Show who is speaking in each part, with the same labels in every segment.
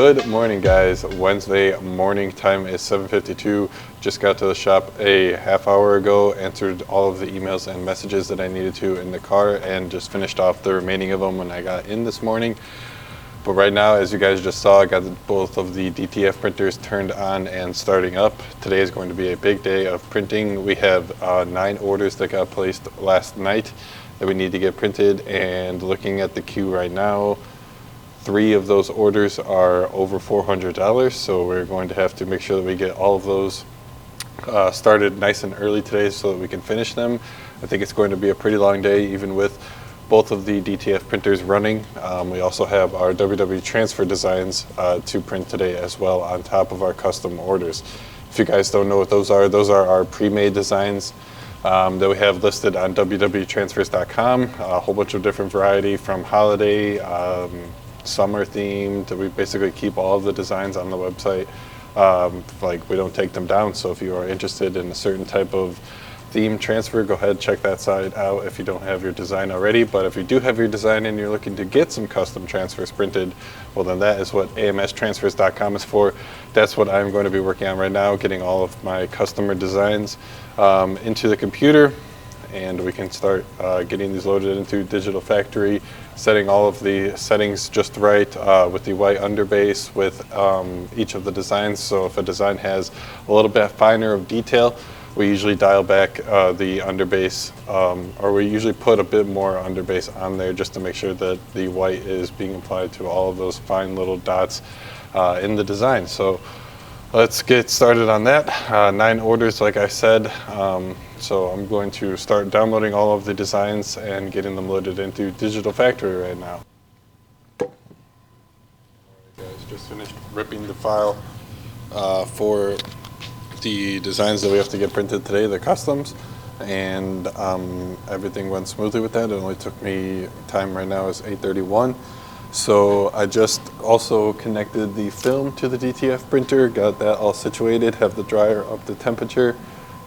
Speaker 1: Good morning, guys. Wednesday morning, time is 7:52. Just got to the shop a half hour ago, answered all of the emails and messages that I needed to in the car, and just finished off the remaining of them when I got in this morning. But right now, as you guys just saw, I got both of the DTF printers turned on and starting up. Today is going to be a big day of printing. We have 9 orders that got placed last night that we need to get printed, and looking at the queue right now, 3 of those orders are over $400, so we're going to have to make sure that we get all of those started nice and early today so that we can finish them. I think it's going to be a pretty long day, even with both of the DTF printers running. We also have our WW transfer designs to print today as well, on top of our custom orders. If you guys don't know what those are our pre-made designs that we have listed on www.transfers.com. A whole bunch of different variety, from holiday, summer themed. We basically keep all of the designs on the website. Like, we don't take them down, so if you are interested in a certain type of theme transfer, go ahead, check that site out if you don't have your design already. But if you do have your design and you're looking to get some custom transfers printed, well, then that is what amstransfers.com is for. That's what I'm going to be working on right now, getting all of my customer designs into the computer, and we can start getting these loaded into Digital Factory, setting all of the settings just right with the white underbase with each of the designs. So if a design has a little bit finer of detail, we usually dial back the underbase, or we usually put a bit more underbase on there just to make sure that the white is being applied to all of those fine little dots in the design. So let's get started on that. 9 orders, like I said. So I'm going to start downloading all of the designs and getting them loaded into Digital Factory right now. Alright, guys, just finished ripping the file for the designs that we have to get printed today, the customs, and everything went smoothly with that. It only took me, time right now is 8:31. So I just also connected the film to the DTF printer, got that all situated, have the dryer up to temperature,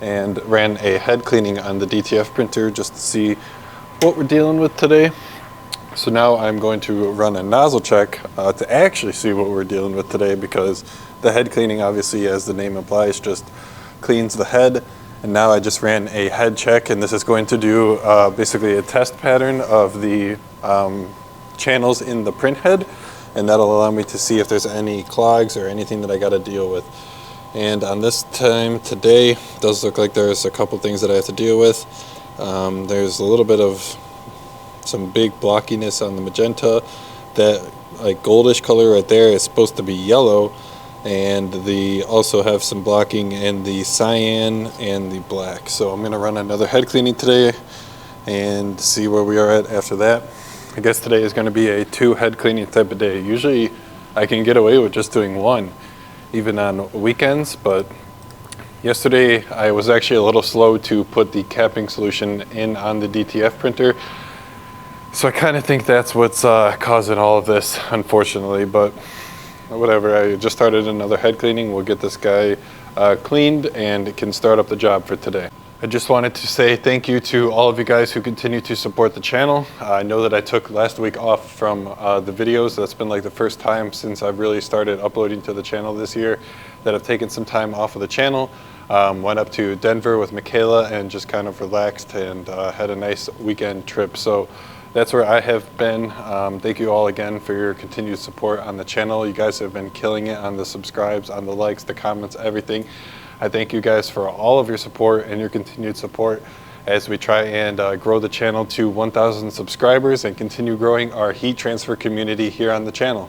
Speaker 1: and ran a head cleaning on the DTF printer just to see what we're dealing with today. So now I'm going to run a nozzle check to actually see what we're dealing with today, because the head cleaning, obviously, as the name implies, just cleans the head. And now I just ran a head check, and this is going to do basically a test pattern of the channels in the print head, and that'll allow me to see if there's any clogs or anything that I got to deal with. And on this time today, it does look like there's a couple things that I have to deal with. There's a little bit of some big blockiness on the magenta. That like goldish color right there is supposed to be yellow, and they also have some blocking in the cyan and the black. So I'm going to run another head cleaning today and see where we are at after that. I guess today is going to be a 2 head cleaning type of day. Usually I can get away with just doing 1, even on weekends, but yesterday I was actually a little slow to put the capping solution in on the DTF printer. So I kind of think that's what's causing all of this, unfortunately, but whatever. I just started another head cleaning. We'll get this guy cleaned, and it can start up the job for today. I just wanted to say thank you to all of you guys who continue to support the channel. I know that I took last week off from the videos. That's been like the first time since I've really started uploading to the channel this year that I've taken some time off of the channel. Went up to Denver with Michaela and just kind of relaxed and had a nice weekend trip. So that's where I have been. Thank you all again for your continued support on the channel. You guys have been killing it on the subscribes, on the likes, the comments, everything. I thank you guys for all of your support and your continued support as we try and grow the channel to 1,000 subscribers and continue growing our heat transfer community here on the channel.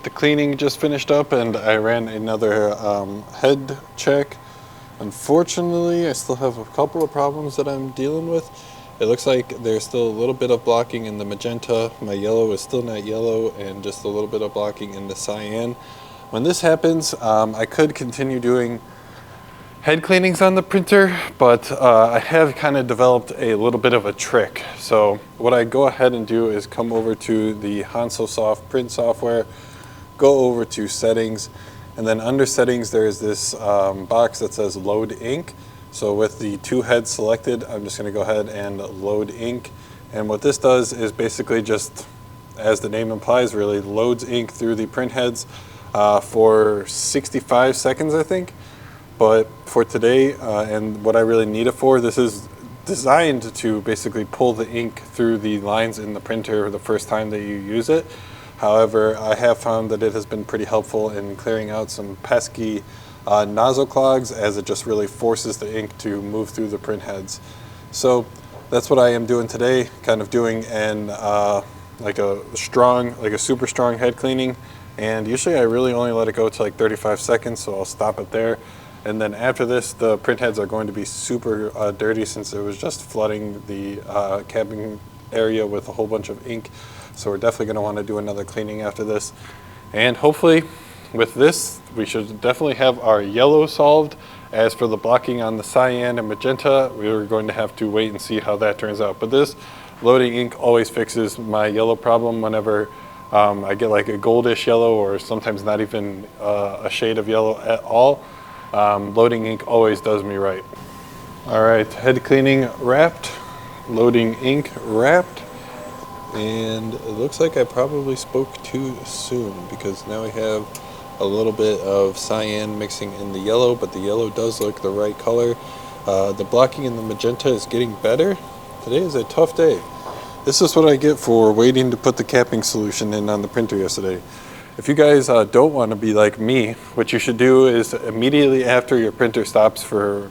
Speaker 1: The cleaning just finished up and I ran another head check. Unfortunately, I still have a couple of problems that I'm dealing with. It looks like there's still a little bit of blocking in the magenta. My yellow is still not yellow, and just a little bit of blocking in the cyan. When this happens, I could continue doing head cleanings on the printer, but I have kind of developed a little bit of a trick. So what I go ahead and do is come over to the HansoSoft print software, go over to settings, and then under settings there's this box that says load ink. So with the two heads selected, I'm just going to go ahead and load ink. And what this does is basically just, as the name implies, really loads ink through the print heads for 65 seconds, I think. But for today, and what I really need it for, this is designed to basically pull the ink through the lines in the printer the first time that you use it. However, I have found that it has been pretty helpful in clearing out some pesky nozzle clogs, as it just really forces the ink to move through the print heads. So that's what I am doing today, kind of doing an like a super strong head cleaning. And usually I really only let it go to like 35 seconds, so I'll stop it there. And then after this, the print heads are going to be super dirty, since it was just flooding the capping area with a whole bunch of ink. So we're definitely going to want to do another cleaning after this. And hopefully with this, we should definitely have our yellow solved. As for the blocking on the cyan and magenta, we're going to have to wait and see how that turns out. But this loading ink always fixes my yellow problem whenever I get like a goldish yellow, or sometimes not even a shade of yellow at all. Loading ink always does me right. All right, head cleaning wrapped, loading ink wrapped. And it looks like I probably spoke too soon, because now we have a little bit of cyan mixing in the yellow, but the yellow does look the right color. The blocking in the magenta is getting better. Today is a tough day. This is what I get for waiting to put the capping solution in on the printer yesterday. If you guys don't want to be like me, what you should do is immediately after your printer stops for,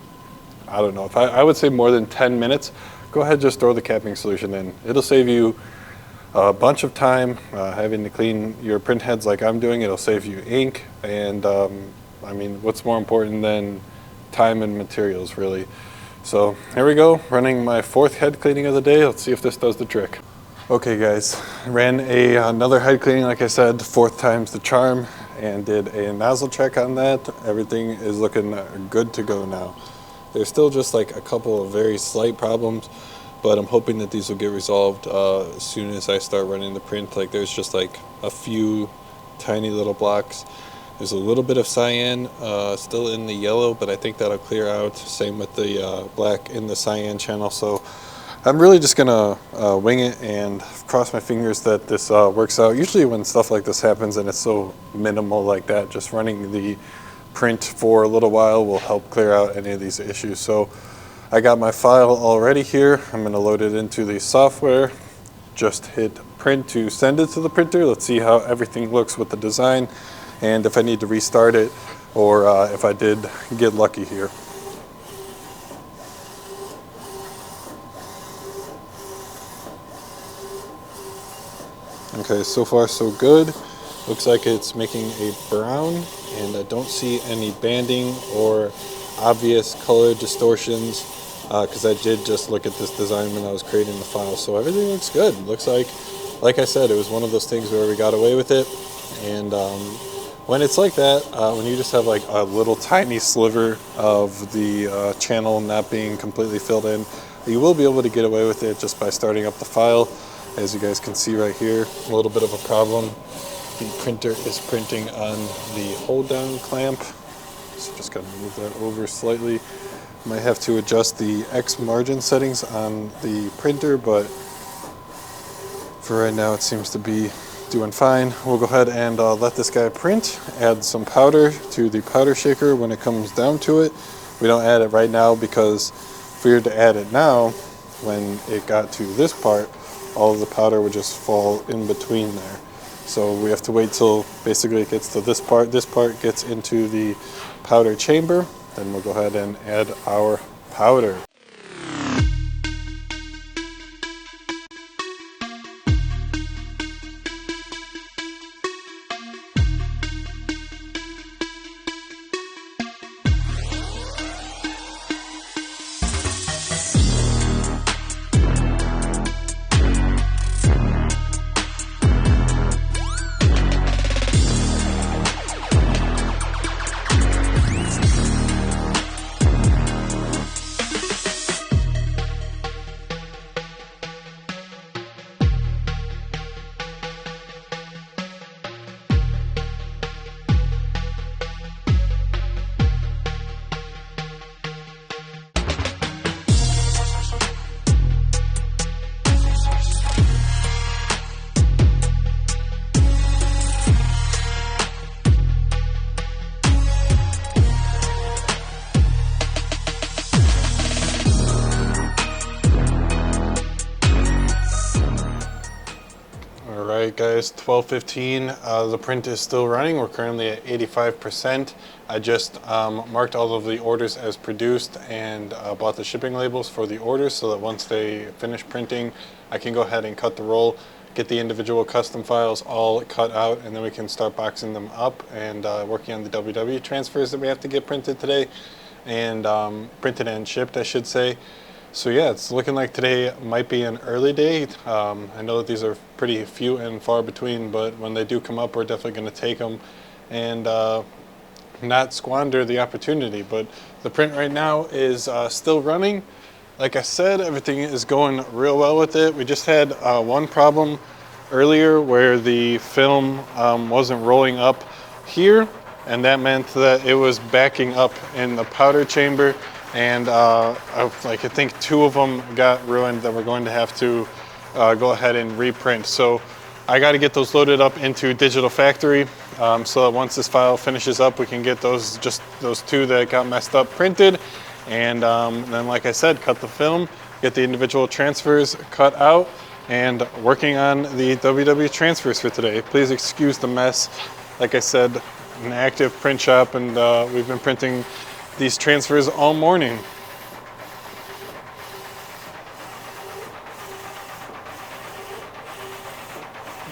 Speaker 1: I don't know, if I would say more than 10 minutes, go ahead and just throw the capping solution in. It'll save you a bunch of time having to clean your print heads like I'm doing. It'll save you ink, and I mean, what's more important than time and materials, really? So here we go, running my fourth head cleaning of the day. Let's see if this does the trick. Okay guys, ran another head cleaning, like I said, fourth time's the charm, and did a nozzle check on that. Everything is looking good to go now. There's still just like a couple of very slight problems, but I'm hoping that these will get resolved as soon as I start running the print. Like there's just like a few tiny little blocks. There's a little bit of cyan still in the yellow, but I think that'll clear out. Same with the black in the cyan channel. So I'm really just gonna wing it and cross my fingers that this works out. Usually when stuff like this happens and it's so minimal like that, just running the print for a little while will help clear out any of these issues. So I got my file already here. I'm gonna load it into the software. Just hit print to send it to the printer. Let's see how everything looks with the design, and if I need to restart it, or if I did get lucky here. Okay, so far so good. Looks like it's making a brown, and I don't see any banding or obvious color distortions, because I did just look at this design when I was creating the file. So everything looks good. Looks like I said, it was one of those things where we got away with it. And when it's like that, when you just have like a little tiny sliver of the channel not being completely filled in, you will be able to get away with it just by starting up the file. As you guys can see right here, a little bit of a problem. The printer is printing on the hold down clamp. So just gotta move that over slightly. Might have to adjust the X margin settings on the printer, but for right now it seems to be doing fine. We'll go ahead and let this guy print, add some powder to the powder shaker when it comes down to it. We don't add it right now because if we were to add it now, when it got to this part, all of the powder would just fall in between there. So we have to wait till basically it gets to this part gets into the powder chamber, then we'll go ahead and add our powder. Alright guys, 12:15, the print is still running. We're currently at 85%. I just marked all of the orders as produced and bought the shipping labels for the orders so that once they finish printing, I can go ahead and cut the roll, get the individual custom files all cut out, and then we can start boxing them up and working on the WW transfers that we have to get printed today, and printed and shipped, I should say. So yeah, it's looking like today might be an early day. I know that these are pretty few and far between, but when they do come up, we're definitely going to take them and not squander the opportunity. But the print right now is still running. Like I said, everything is going real well with it. We just had one problem earlier where the film wasn't rolling up here, and that meant that it was backing up in the powder chamber. And I think 2 of them got ruined that we're going to have to go ahead and reprint. So I got to get those loaded up into Digital Factory so that once this file finishes up, we can get those 2 that got messed up printed. And then, like I said, cut the film, get the individual transfers cut out, and working on the WW transfers for today. Please excuse the mess. Like I said, an active print shop, and we've been printing these transfers all morning.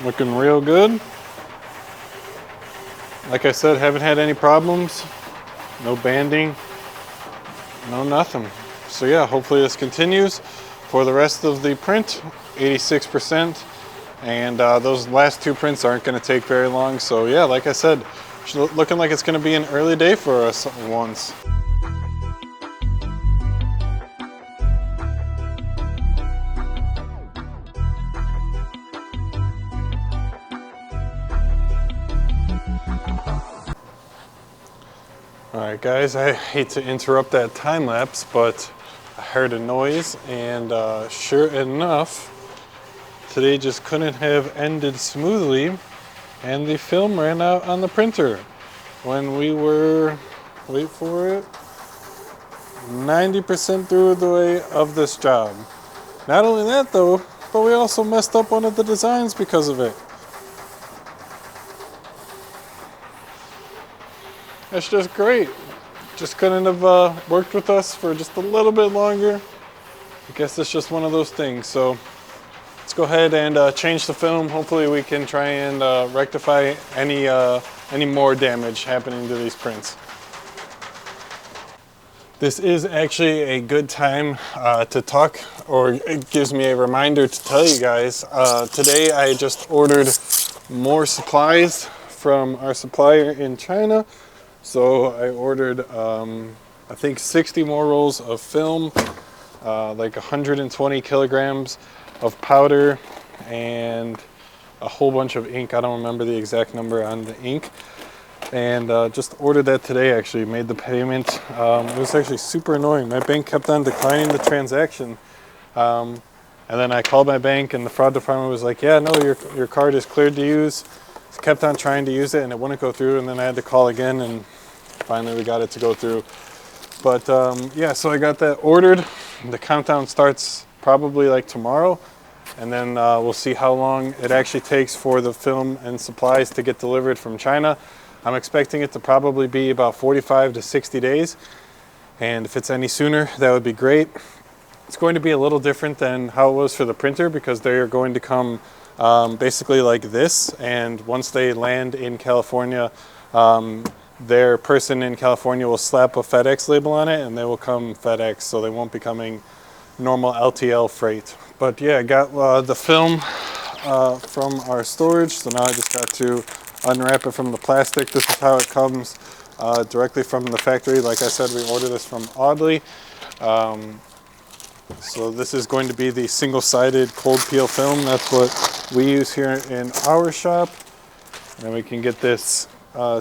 Speaker 1: Looking real good. Like I said, haven't had any problems. No banding, no nothing. So yeah, hopefully this continues for the rest of the print, 86%. And those last 2 prints aren't going to take very long. So yeah, like I said, looking like it's going to be an early day for us once. Alright guys, I hate to interrupt that time lapse, but I heard a noise, and sure enough, today just couldn't have ended smoothly, and the film ran out on the printer when we were, wait for it, 90% through the way of this job. Not only that though, but we also messed up one of the designs because of it. That's just great. Just couldn't have worked with us for just a little bit longer. I guess it's just one of those things. So let's go ahead and change the film. Hopefully we can try and rectify any more damage happening to these prints. This is actually a good time to talk, or it gives me a reminder to tell you guys. Today I just ordered more supplies from our supplier in China. So I ordered, I think 60 more rolls of film, like 120 kilograms of powder, and a whole bunch of ink. I don't remember the exact number on the ink. And just ordered that today, actually, made the payment. It was actually super annoying. My bank kept on declining the transaction. And then I called my bank, and the fraud department was like, yeah, no, your card is cleared to use. Kept on trying to use it and it wouldn't go through, and then I had to call again, and finally we got it to go through. But yeah, so I got that ordered. The countdown starts probably like tomorrow, and then we'll see how long it actually takes for the film and supplies to get delivered from China. I'm expecting it to probably be about 45 to 60 days, and if it's any sooner, that would be great. It's going to be a little different than how it was for the printer, because they're going to come basically like this, and once they land in California, their person in California will slap a FedEx label on it, and they will come FedEx, so they won't be coming normal LTL freight. But yeah, I got the film from our storage, so now I just got to unwrap it from the plastic. This is how it comes directly from the factory. Like I said, we ordered this from Audley. So this is going to be the single-sided cold peel film. That's what we use here in our shop. And we can get this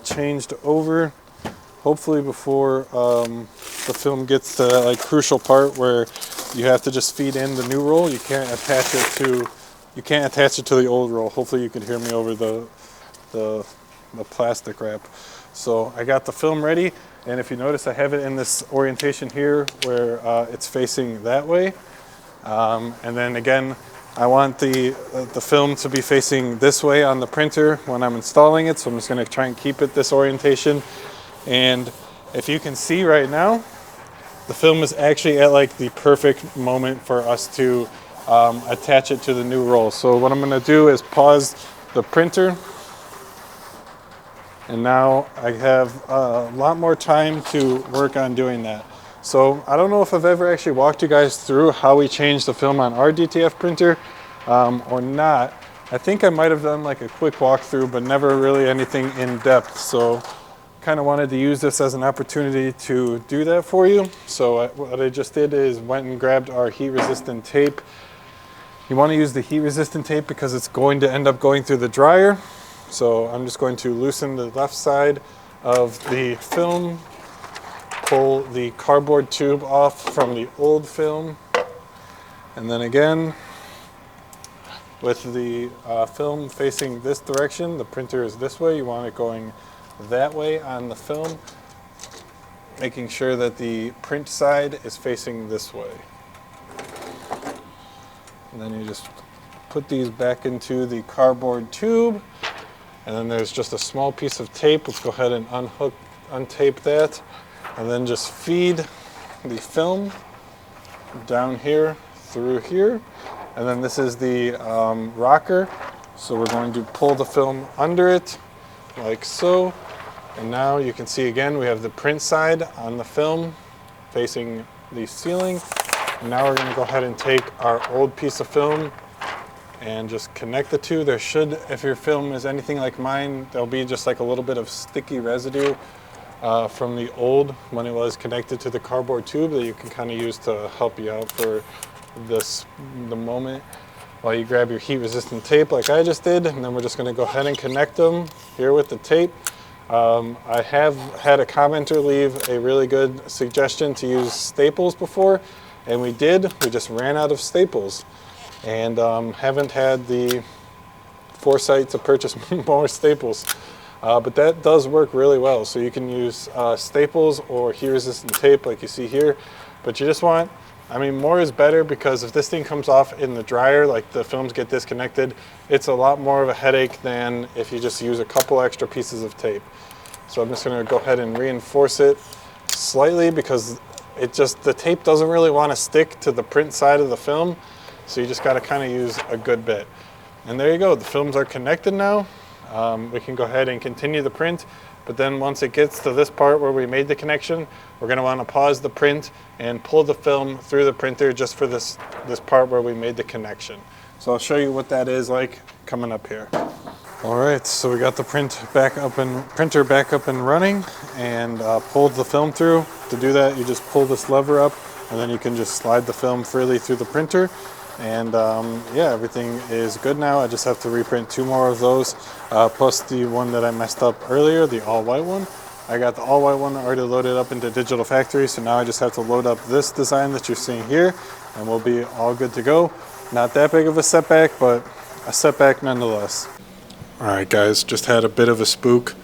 Speaker 1: changed over, hopefully before the film gets to that crucial part where you have to just feed in the new roll. You can't attach it to the old roll. Hopefully you can hear me over the plastic wrap. So I got the film ready, and if you notice, I have it in this orientation here where it's facing that way. And then again, I want the film to be facing this way on the printer when I'm installing it, so I'm just going to try and keep it this orientation. And if you can see right now, the film is actually at like the perfect moment for us to attach it to the new roll. So what I'm going to do is pause the printer, and now I have a lot more time to work on doing that. So I don't know if I've ever actually walked you guys through how we changed the film on our DTF printer or not. I think I might have done like a quick walkthrough, but never really anything in depth. So kind of wanted to use this as an opportunity to do that for you. So what I just did is went and grabbed our heat resistant tape. You want to use the heat resistant tape because it's going to end up going through the dryer. So I'm just going to loosen the left side of the film, pull the cardboard tube off from the old film, and then again, with the film facing this direction, the printer is this way, you want it going that way on the film, making sure that the print side is facing this way. And then you just put these back into the cardboard tube, and then there's just a small piece of tape. Let's go ahead and untape that, and then just feed the film down here through here. And then this is the rocker, so we're going to pull the film under it like so. And now you can see again we have the print side on the film facing the ceiling. And now we're going to go ahead and take our old piece of film and just connect the two. There should, if your film is anything like mine, there'll be just like a little bit of sticky residue from the old when it was connected to the cardboard tube that you can kind of use to help you out for the moment while you grab your heat resistant tape like I just did. And then we're just going to go ahead and connect them here with the tape. I have had a commenter leave a really good suggestion to use staples before, and we just ran out of staples, and haven't had the foresight to purchase more staples. But that does work really well. So you can use staples or heat resistant tape like you see here, but you just want, I mean, more is better, because if this thing comes off in the dryer, like the films get disconnected, it's a lot more of a headache than if you just use a couple extra pieces of tape. So I'm just going to go ahead and reinforce it slightly, because the tape doesn't really want to stick to the print side of the film. So you just got to kind of use a good bit. And there you go, the films are connected now. We can go ahead and continue the print, but then once it gets to this part where we made the connection, we're going to want to pause the print and pull the film through the printer just for this part where we made the connection. So I'll show you what that is like coming up here. All right, so we got the printer back up and running, and pulled the film through. To do that, you just pull this lever up, and then you can just slide the film freely through the printer. And yeah, everything is good now. I just have to reprint 2 more of those, plus the one that I messed up earlier, the all white one. I got the all white one already loaded up into Digital Factory, so now I just have to load up this design that you're seeing here, and we'll be all good to go. Not that big of a setback, but a setback nonetheless. All right, guys, just had a bit of a spook.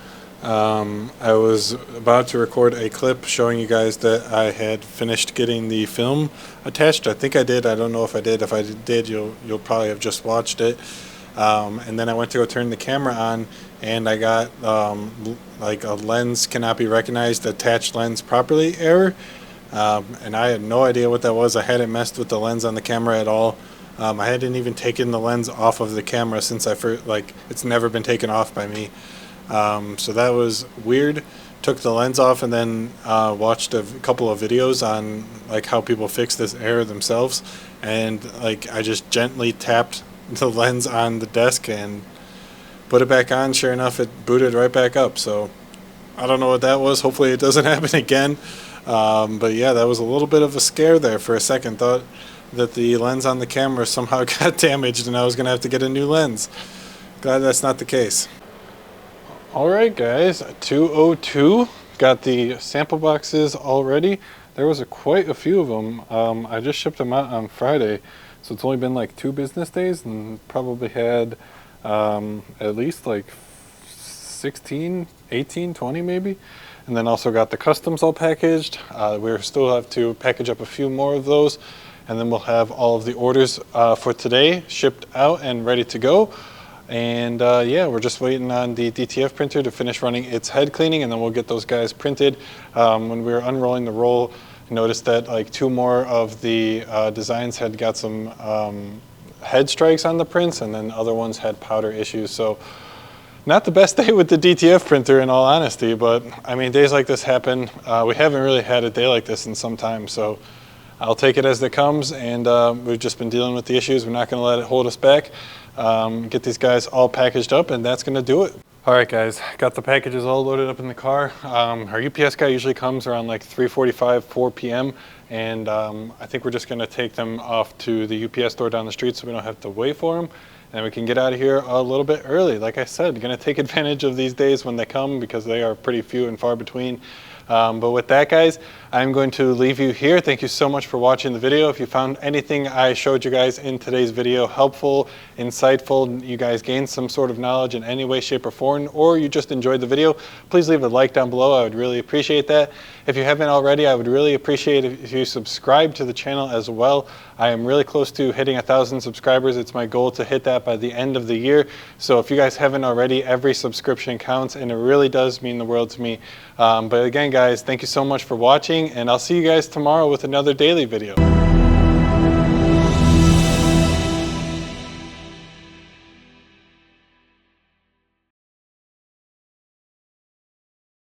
Speaker 1: I was about to record a clip showing you guys that I had finished getting the film attached. I think I did. I don't know if I did. If I did, you'll probably have just watched it. And then I went to go turn the camera on, and I got like a lens cannot be recognized, attached lens properly error. And I had no idea what that was. I hadn't messed with the lens on the camera at all. I hadn't even taken the lens off of the camera since it's never been taken off by me. So that was weird. Took the lens off, and then watched a couple of videos on like how people fix this error themselves. And like I just gently tapped the lens on the desk and put it back on. Sure enough, it booted right back up. So I don't know what that was. Hopefully it doesn't happen again. But yeah, that was a little bit of a scare there for a second. Thought that the lens on the camera somehow got damaged and I was going to have to get a new lens. Glad that's not the case. Alright guys, 202. Got the sample boxes already. There was quite a few of them. I just shipped them out on Friday, so it's only been like 2 business days, and probably had at least like 16, 18, 20 maybe. And then also got the customs all packaged. We still have to package up a few more of those. and then we'll have all of the orders for today shipped out and ready to go. And yeah, we're just waiting on the DTF printer to finish running its head cleaning, and then we'll get those guys printed. When we were unrolling the roll, I noticed that like 2 more of the designs had got some head strikes on the prints, and then other ones had powder issues. So not the best day with the DTF printer, in all honesty, but I mean, days like this happen. We haven't really had a day like this in some time, so I'll take it as it comes, and we've just been dealing with the issues. We're not going to let it hold us back. Get these guys all packaged up, and that's going to do it. All right, guys, got the packages all loaded up in the car. Our UPS guy usually comes around like 3:45, 4 p.m., and I think we're just going to take them off to the UPS store down the street so we don't have to wait for them, and we can get out of here a little bit early. Like I said, going to take advantage of these days when they come because they are pretty few and far between. But with that, guys, I'm going to leave you here. Thank you so much for watching the video. If you found anything I showed you guys in today's video helpful, insightful, you guys gained some sort of knowledge in any way, shape, or form, or you just enjoyed the video, please leave a like down below. I would really appreciate that. If you haven't already, I would really appreciate it if you subscribe to the channel as well. I am really close to hitting 1,000 subscribers. It's my goal to hit that by the end of the year. So if you guys haven't already, every subscription counts, and it really does mean the world to me. But again, guys, thank you so much for watching, and I'll see you guys tomorrow with another daily video.